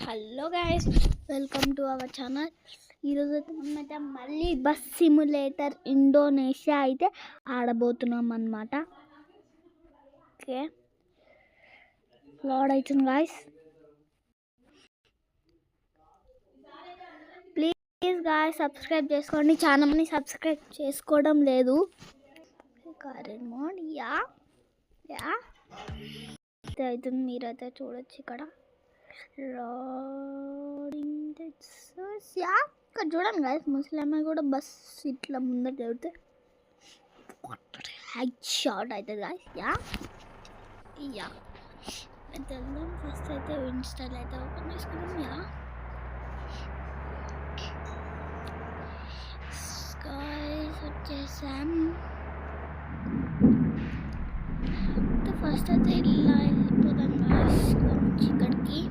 Hello guys, welcome to our channel. ఈరోజు అయితే మళ్ళీ బస్ సిమ్యులేటర్ ఇండోనేషియా అయితే ఆడబోతున్నాం అన్నమాట. ఓకే, లోడ్ అవుతుంది గాయస్. ప్లీజ్ గాయస్ సబ్స్క్రైబ్ చేసుకోండి. చాలా మంది సబ్స్క్రైబ్ చేసుకోవడం లేదు. కరెంట్ మోడ్ యా అయితే మీరైతే చూడొచ్చు ఇక్కడ ఇక్కడ చూడండి గాయస్, ముస్లిం కూడా బస్ ఇట్లా ముందర చదివితే హెడ్ షాట్ అవుతుంది గాయస్. అయితే వెళ్దాం. ఫస్ట్ అయితే ఇన్స్టాల్ అయితే ఓపెన్ చేసుకుందాం. గాయస్ వచ్చేసాం. ఫస్ట్ అయితే ఇలా వెళ్ళిపోదాం గాయస్ ఇక్కడికి.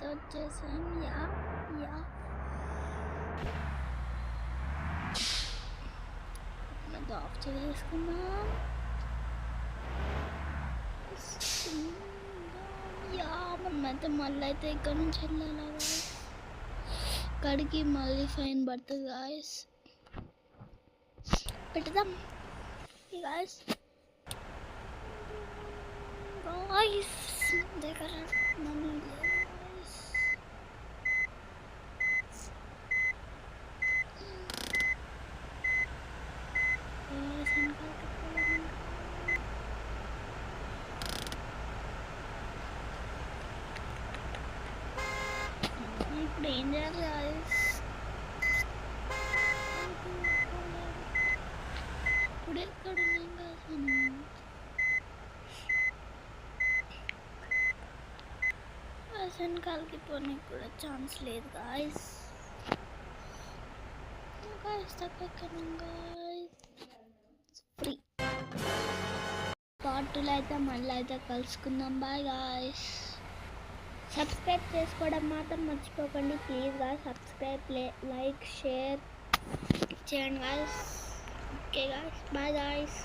వచ్చేసాం. ఆఫ్ చేసుకుందాం. మనమైతే మళ్ళీ అయితే ఇక్కడ నుంచి వెళ్ళాలా గాయస్. ఇక్కడికి మళ్ళీ ఫైన్ పడుతుంది గాయస్. పెడదాం గాయస్. దగ్గర మనీ లేదు గాయస్. ఇప్పుడు ఏం చేయాలి గాయస్? ఇప్పుడు ఎక్కడ ఉన్నాం గాయస్ మనం? వెనకాలకి పోనీ కూడా ఛాన్స్ లేదు గాయస్. ఫ్రీ పార్ట్ 2లో అయితే మళ్ళీ అయితే కలుసుకుందాం. Bye guys. సబ్స్క్రైబ్ చేసుకోవడం మాత్రం మర్చిపోకండి please guys. Subscribe, like, share చేయండి guys. Okay guys, bye guys.